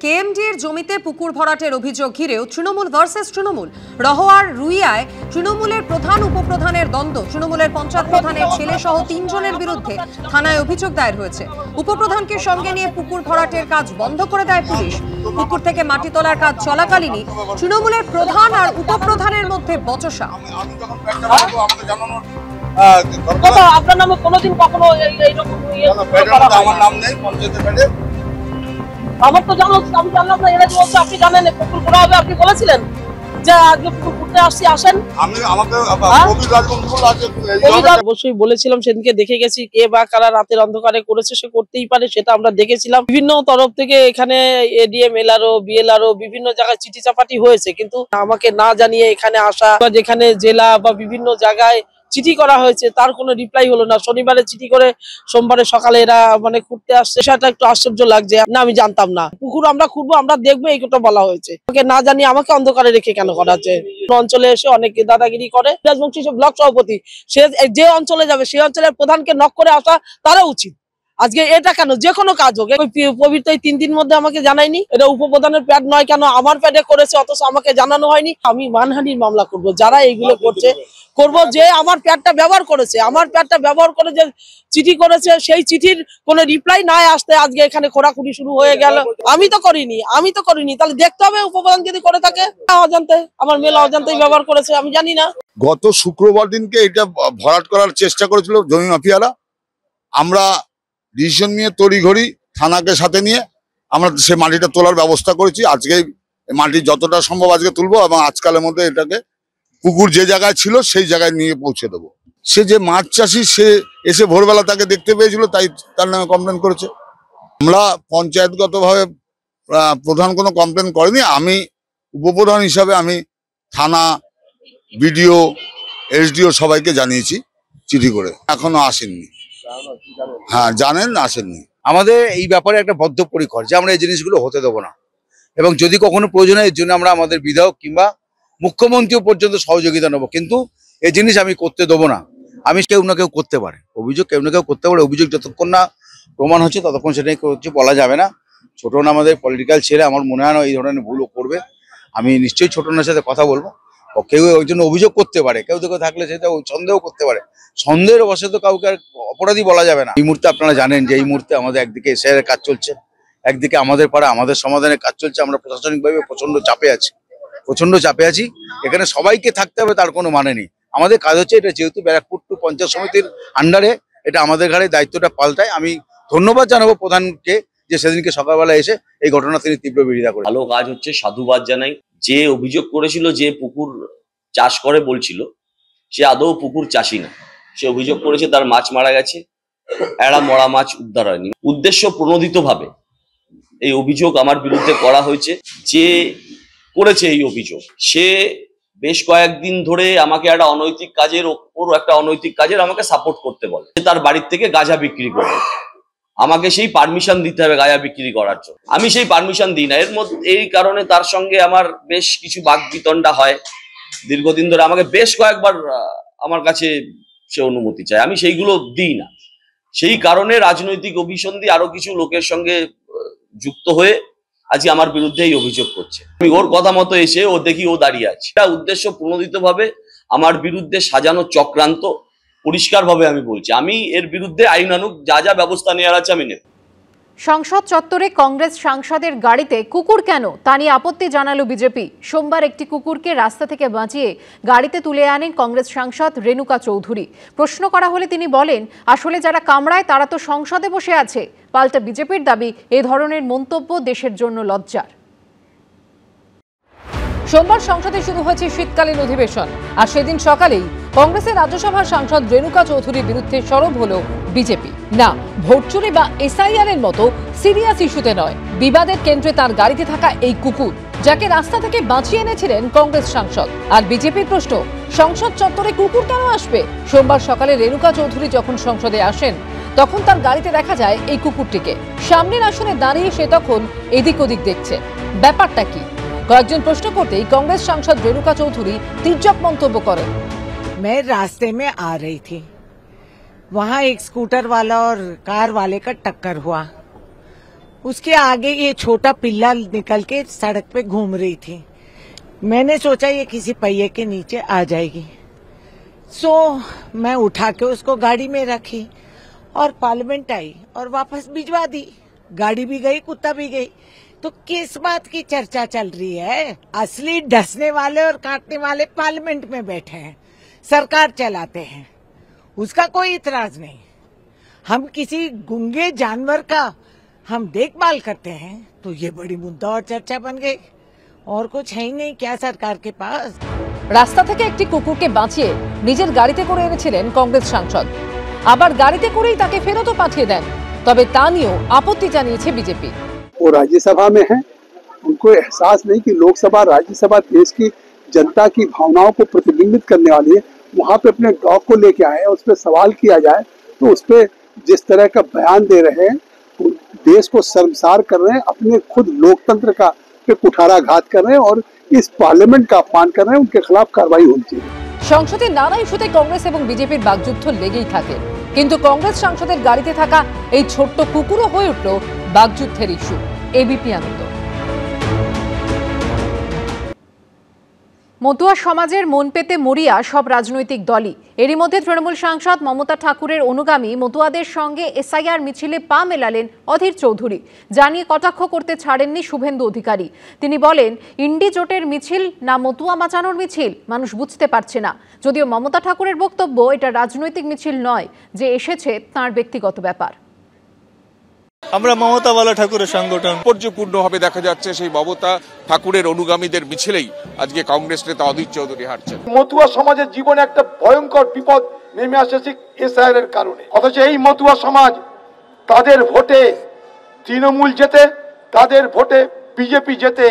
কেএমডির জমিতে পুকুর ভরাটের অভিযোগ ঘিরেও তৃণমূল ভার্সেস তৃণমূল। রহোয়ার রুইয়ায় তৃণমূলের প্রধান উপপ্রধানের দ্বন্দ্ব। তৃণমূলের পঞ্চায়েত প্রধানের ছেলে সহ 3 জনের বিরুদ্ধে থানায় অভিযোগ দায়ের হয়েছে। উপপ্রধানকে সঙ্গে নিয়ে পুকুর ভরাটের কাজ বন্ধ করে দেয় পুলিশ। পুকুর থেকে মাটি তোলার কাজ চলাকালীনই তৃণমূলের প্রধান আর উপপ্রধানের মধ্যে বচসা। আপনার নামে কোনোদিন কখনো আমার নাম নেই পঞ্চায়েতের প্যাডে। আমার তো জানা উচিত, আমি জানলাম না। এরা যে বলছে আপনি জানেন পুকুর করা হবে, আপনি বলেছিলেন যে আজকে পুকুর করতে আসছি, আসেন। আমি আমাকে অবশ্যই বলেছিলাম, সেদিনকে দেখে গেছি কে বা কারা রাতের অন্ধকারে করেছে, সে করতেই পারে, সেটা আমরা দেখেছিলাম। বিভিন্ন তরফ থেকে এখানে এডিএম, এলআরও, বিএলআরও বিভিন্ন জায়গায় চিঠি চাপাটি হয়েছে, কিন্তু আমাকে না জানিয়ে এখানে আসা, যেখানে জেলা বা বিভিন্ন জায়গায় চিঠি করা হয়েছে তার কোনো রিপ্লাই হলো না। শনিবারে চিঠি করে সোমবারে সকালে এরা করতে আসছে, সেটা একটু আশ্চর্য লাগছে। না, আমি জানতাম না পুকুর আমরা খুঁড়বো, আমরা দেখবো, এই কথা বলা হয়েছে। আমাকে না জানিয়ে আমাকে অন্ধকারে রেখে কেন করা হচ্ছে? অঞ্চলে এসে অনেকে দাদাগিরি করে। রাজবংশী ব্লক সভাপতি, সে যে অঞ্চলে যাবে সেই অঞ্চলের প্রধানকে নক করে আসা তারা উচিত। আজকে এটা কেন? যে কোনো কাজ হোক, পবিত্র 3 দিন মধ্যে আমাকে জানায়নি। এটা উপপ্রধানের প্যাড নয় কেন আমার প্যাডে করেছে, অথচ আমাকে জানানো হয়নি। আমি মানহানির মামলা করব যারা এইগুলো করছে, করবো। যে আমার প্যাডটা ব্যবহার করেছে, আমার প্যাডটা ব্যবহার করে যে চিঠি করেছে, সেই চিঠির কোনো রিপ্লাই নাই আসতে আজকে এখানে খোঁড়াখুড়ি শুরু হয়ে গেল। আমি তো করিনি, তাহলে দেখতে হবে উপপ্রধান যদি করে থাকে। অজান্তে, আমার মেলা অজান্তেই ব্যবহার করেছে, আমি জানি না। গত শুক্রবার দিনকে এটা ভরাট করার চেষ্টা করেছিল জমি মাফিয়ারা। আমরা ডিসিশন নিয়ে তড়িঘড়ি থানাকে সাথে নিয়ে আমরা সে মাটিটা তোলার ব্যবস্থা করেছি। আজকে মাটি যতটা সম্ভব আজকে তুলবো এবং আজকালের মধ্যে এটাকে পুকুর যে জায়গায় ছিল সেই জায়গায় নিয়ে পৌঁছে দেবো। সে যে মাছ চাষি, সে এসে ভোরবেলা তাকে দেখতে পেয়েছিল, তাই তার নামে কমপ্লেন করেছে। আমরা পঞ্চায়েতগতভাবে প্রধান কোনো কমপ্লেন করেনি। আমি উপপ্রধান হিসাবে আমি থানা, বিডিও, এসডিও সবাইকে জানিয়েছি চিঠি করে, এখনো আসেননি। হ্যাঁ জানেন, আসেননি। আমাদের এই ব্যাপারে একটা বদ্ধপরিকর যে আমরা এই জিনিসগুলো হতে দেবো না, এবং যদি কখনো প্রয়োজন হয় এর জন্য আমরা আমাদের বিধায়ক কিংবা মুখ্যমন্ত্রীও পর্যন্ত সহযোগিতা নেবো, কিন্তু এই জিনিস আমি করতে দেবো না। আমি কেউ না কেউ করতে পারে অভিযোগ, কেউ না কেউ করতে পারে অভিযোগ, যতক্ষণ না প্রমাণ হচ্ছে ততক্ষণ সেটাই কিছু বলা যাবে না। ছোটন আমাদের পলিটিক্যাল ছেলে, আমার মনে হয় না এই ধরনের ভুলও করবে। আমি নিশ্চয়ই ছোটনের সাথে কথা বলবো। কেউ একজন অভিযোগ করতে পারে, কেউ থাকলে সেটা সন্দেহ করতে পারে, সন্দেহের বশে তো কাউকে আর অপরাধী বলা যাবে না। এই মুহূর্তে আপনারা জানেন যে এই মুহূর্তে আমাদের একদিকে এসআইআর কাজ চলছে, একদিকে আমাদের পাড়া আমাদের সমাধানের কাজ চলছে। আমরা প্রশাসনিকভাবে প্রচন্ড চাপে আছি। এখানে সবাইকে থাকতে হবে তার কোনো মানে নেই। আমাদের কাজ হচ্ছে এটা, যেহেতু ব্যারাকপুর টু পঞ্চায়েত সমিতির আন্ডারে, এটা আমাদের ঘাড়ে দায়িত্বটা পাল্টায়। আমি ধন্যবাদ জানাবো প্রধানকে যে সেদিনকে সকালবেলা এসে এই ঘটনা তিনি তীব্র বিরোধিতা করেন। ভালো কাজ হচ্ছে, সাধুবাদ জানাই। যে অভিযোগ করেছিল যে পুকুর চাষ করে বলছিল, সে আদৌ পুকুর চাষি না। সে অভিযোগ করেছে তার মাছ মারা গেছে, একটা মরা মাছ উদ্ধার হয়নি। উদ্দেশ্য প্রণোদিতভাবে এই অভিযোগ আমার বিরুদ্ধে করা হয়েছে। যে করেছে এই অভিযোগ, সে বেশ কয়েকদিন ধরে আমাকে একটা অনৈতিক কাজের আমাকে সাপোর্ট করতে বলে। তার বাড়ির থেকে গাঁজা বিক্রি করে, আমাকে সেই পারমিশন দিতে হবে গাঁজা বিক্রি করার জন্য। আমি সেই পারমিশন দিই না। এর মধ্যে এই কারণে তার সঙ্গে আমার বেশ কিছু বাকবিতণ্ডা হয় দীর্ঘদিন ধরে। আমাকে বেশ কয়েকবার আমার কাছে সে অনুমতি চায়, আমি সেইগুলো দিই না। সেই কারণে রাজনৈতিক অভিসন্ধি আরো কিছু লোকের সঙ্গে যুক্ত হয়ে আজকে আমার বিরুদ্ধে এই অভিযোগ করছে। আমি ওর কথা মতো এসে দেখি ও দাঁড়িয়ে আছে। এটা উদ্দেশ্য প্রণোদিতভাবে আমার বিরুদ্ধে সাজানো চক্রান্ত। পরিষ্কারভাবে আমি বলছি, আমি এর বিরুদ্ধে আইনানুগ যা ব্যবস্থা নেওয়ার আছে আমি নেব। সংসদ চত্বরে কংগ্রেস সাংসদের গাড়িতে কুকুর কেন তা নিয়ে আপত্তি জানালো বিজেপি। সোমবার একটি কুকুরকে রাস্তা থেকে বাঁচিয়ে গাড়িতে তুলে আনেন কংগ্রেস সাংসদ রেণুকা চৌধুরী। প্রশ্ন করা হলে তিনি বলেন, আসলে যারা কামড়ায় তারা তো সংসদে বসে আছে। পাল্টা বিজেপির দাবি, এ ধরনের মন্তব্য দেশের জন্য লজ্জার। সোমবার সংসদে শুরু হয়েছে শীতকালীন অধিবেশন, আর সেদিন সকালেই কংগ্রেসের রাজ্যসভার সাংসদ রেণুকা চৌধুরীর বিরুদ্ধে সরব হলো বিজেপি। না, ভোট চুরি বা এসআইআর এর মতো সিরিয়াস ইস্যুতে নয়, বিবাদের কেন্দ্রে তার গাড়িতে থাকা এই কুকুর, যাকে রাস্তা থেকে বাঁচিয়ে এনেছিলেন কংগ্রেস সাংসদ। আর বিজেপির প্রশ্ন, সংসদ চত্বরে কুকুর কেন আসবে? সোমবার সকালে রেণুকা চৌধুরী যখন সংসদে আসেন, তখন তার গাড়িতে দেখা যায় এই কুকুরটিকে। সামনের আসনে দাঁড়িয়ে সে তখন এদিক ওদিক দেখছে। ব্যাপারটা কি? কয়েকজন প্রশ্ন করতেই কংগ্রেস সাংসদ রেণুকা চৌধুরী তির্যক মন্তব্য করেন। मैं रास्ते में आ रही थी, वहां एक स्कूटर वाला और कार वाले का टक्कर हुआ। उसके आगे ये छोटा पिल्ला निकल के सड़क पे घूम रही थी। मैंने सोचा ये किसी पहिए के नीचे आ जाएगी, सो मैं उठा के उसको गाड़ी में रखी और पार्लियामेंट आई और वापस भिजवा दी। गाड़ी भी गई, कुत्ता भी गई। तो किस बात की चर्चा चल रही है? असली डसने वाले और काटने वाले पार्लियामेंट में बैठे हैं, सरकार चलाते हैं, उसका कोई इतराज नहीं। हम किसी गूंगे जानवर का हम देखभाल करते हैं तो ये बड़ी मुद्दा और चर्चा बन गई। और कुछ है ही नहीं क्या सरकार के पास। রাস্তা থেকে একটি কুকুরকে বাঁচিয়ে নিজের গাড়িতে করে এনেছিলেন কংগ্রেস সাংসদ, আবার গাড়িতে করেই তাকে ফেরতও পাঠিয়ে দেন। তবে তা নিয়েও আপত্তি জানিয়েছে বিজেপি। वो राज्यसभा में है, उनको एहसास नहीं कि लोकसभा राज्यसभा देश की जनता की भावनाओं को प्रतिबिंबित करने वाली है। वहाँ पे अपने डॉग को लेके आए, उस पर सवाल किया जाए तो उस पर जिस तरह का बयान दे रहे हैं, तो देश को शर्मसार कर रहे हैं, अपने खुद लोकतंत्र का पे कुठाराघात कर रहे हैं और इस पार्लियामेंट का अपमान कर रहे हैं। उनके खिलाफ कार्रवाई होनी चाहिए। সংসদে নানা ইস্যুতে কংগ্রেস এবং বিজেপির বাকযুদ্ধ লেগেই থাকে, কিন্তু কংগ্রেস সাংসদের গাড়িতে থাকা এই ছোট্ট কুকুরও হয়ে উঠল বাকযুদ্ধের ইস্যু। এবিপি আনন্দ। মতুয়া সমাজের মন পেতে মরিয়া সব রাজনৈতিক দলই। এরই মধ্যে তৃণমূল সাংসদ মমতা ঠাকুরের অনুগামী মতুয়াদের সঙ্গে এসআইআর মিছিলে পা মেলালেন অধীর চৌধুরী। জানিয়ে কটাক্ষ করতে ছাড়েননি শুভেন্দু অধিকারী। তিনি বলেন, ইন্ডি জোটের মিছিল না মতুয়া বাঁচানোর মিছিল মানুষ বুঝতে পারছে না। যদিও মমতা ঠাকুরের বক্তব্য এটা রাজনৈতিক মিছিল নয়, যে এসেছে তাঁর ব্যক্তিগত ব্যাপার। আমরা মমতা বালা ঠাকুরের সংগঠন। তাৎপর্যপূর্ণভাবে দেখা যাচ্ছে সেই মমতা ঠাকুরের অনুগামীদের মিছিলেই আজকে কংগ্রেস নেতা অধীর চৌধুরী হাঁটছেন। মতুয়া সমাজের জীবনে একটা ভয়ঙ্কর বিপদ নেমে আসছে এসআইআর এর কারণে, অথচ এই মতুয়া সমাজ তাদের ভোটে তৃণমূল জেতে, তাদের ভোটে বিজেপি জেতে।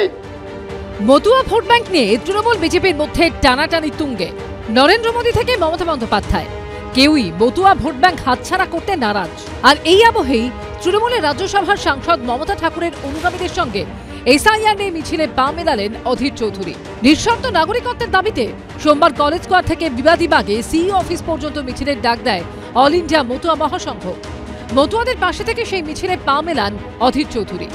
মতুয়া ভোট ব্যাংক নিয়ে তৃণমূল বিজেপির মধ্যে টানাটানি তুঙ্গে। নরেন্দ্র মোদী থেকে মমতা বন্দ্যোপাধ্যায় কেউই মতুয়া ভোট ব্যাংক হাতছাড়া করতে নারাজ। আর এই আবহেই তৃণমূলের রাজ্যসভার সাংসদ মমতা ঠাকুরের অনুগামীদের সঙ্গে এসআইআর নিয়ে মিছিলে পা মেলালেন অধীর চৌধুরী। নিঃশর্ত নাগরিকত্বের দাবিতে সোমবার কলেজ স্কোয়ার থেকে বিবাদীবাগে সিইও অফিস পর্যন্ত মিছিলের ডাক দেয় অল ইন্ডিয়া মতুয়া মহাসংঘ। মতুয়াদের পাশে থেকে সেই মিছিলে পা মেলান অধীর চৌধুরী।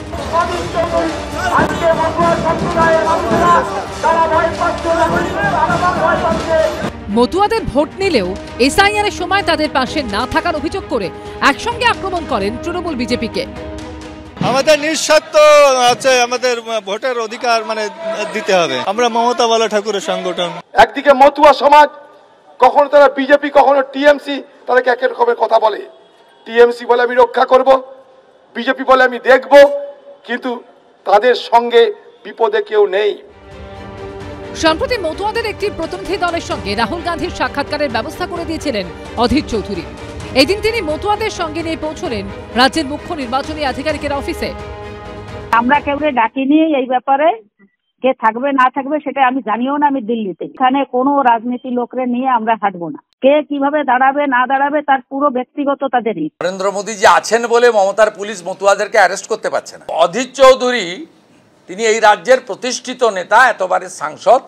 মতুয়াদের ভোট নিলেও এসআইআর এর সময় তাদের পাশে না থাকার অভিযোগ করে একসঙ্গে আক্রমণ করেন তৃণমূল বিজেপিকে। আমাদের নিঃস্বার্থ আছে, আমাদের ভোটের অধিকার দিতে হবে। আমরা মমতা বালা ঠাকুরের সংগঠন। একদিকে মতুয়া সমাজ, কখনো তারা বিজেপি, কখনো টিএমসি, তাদেরকে এক রকমের কথা বলে। টিএমসি বলে আমি রক্ষা করব, বিজেপি বলে আমি দেখব, কিন্তু তাদের সঙ্গে বিপদে কেউ নেই। সম্প্রতি মতুয়াদের একটি প্রতিনিধি দলের সঙ্গে রাহুল গান্ধীর সাক্ষাৎকারের ব্যবস্থা করে দিয়েছিলেন অধীর চৌধুরী। এদিন তিনি মতুয়াদের সঙ্গে নিয়ে পৌঁছলেন রাজ্যের মুখ্য নির্বাচনী আধিকারিকের অফিসে। আমরা কেউকে ডাকিনি, এই ব্যাপারে কে থাকবে না থাকবে সেটা আমি জানিও না। আমি দিল্লিতে, এখানে কোনো রাজনীতি লোকরে নিয়ে আমরা হাঁটবো না। কে কিভাবে দাঁড়াবে না দাঁড়াবে তার পুরো ব্যক্তিগত তাদেরই। নরেন্দ্র মোদী যে আছেন বলে মমতার পুলিশ মতুয়াদেরকে অ্যারেস্ট করতে পারছে না। অধীর চৌধুরী তিনি এই রাজ্যের প্রতিষ্ঠিত নেতা, এতবারের সাংসদ।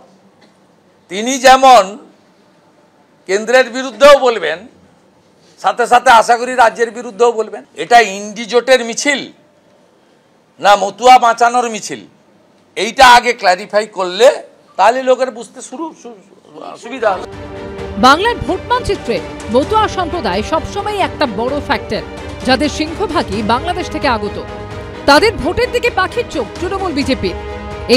তিনি যেমন কেন্দ্রের বিরুদ্ধেও বলবেন, সাথে সাথে আশা করি রাজ্যের বিরুদ্ধেও বলবেন। এটা ইন্ডি জোটের মিছিল না মতুয়া বাঁচানোর মিছিল, এইটা আগে ক্ল্যারিফাই করলে তাহলে লোকের বুঝতে সুবিধা হবে। বাংলার ভোট মানচিত্রে মতুয়া সম্প্রদায় সবসময় একটা বড় ফ্যাক্টর, যাদের সিংহভাগই বাংলাদেশ থেকে আগত। তাদের ভোটের দিকে পাখির চোখ তৃণমূল বিজেপির।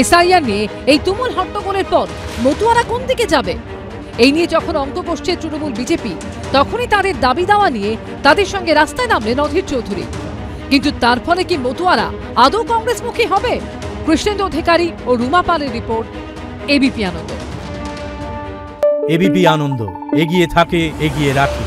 এসআইআর নিয়ে এই তুমুল হট্টগোলের পর মতুয়ারা কোন দিকে যাবে, এই নিয়ে যখন অঙ্ক কষছে তৃণমূল বিজেপি, তখনই তাদের দাবি দাওয়া নিয়ে তাদের সঙ্গে রাস্তায় নামলেন অধীর চৌধুরী। কিন্তু তার ফলে কি মতুয়ারা আদৌ কংগ্রেসমুখী হবে? কৃষ্ণেন্দু অধিকারী ও রুমা পালের রিপোর্ট, এবিপি আনন্দ। এবিপি আনন্দ, এগিয়ে থাকে, এগিয়ে রাখে।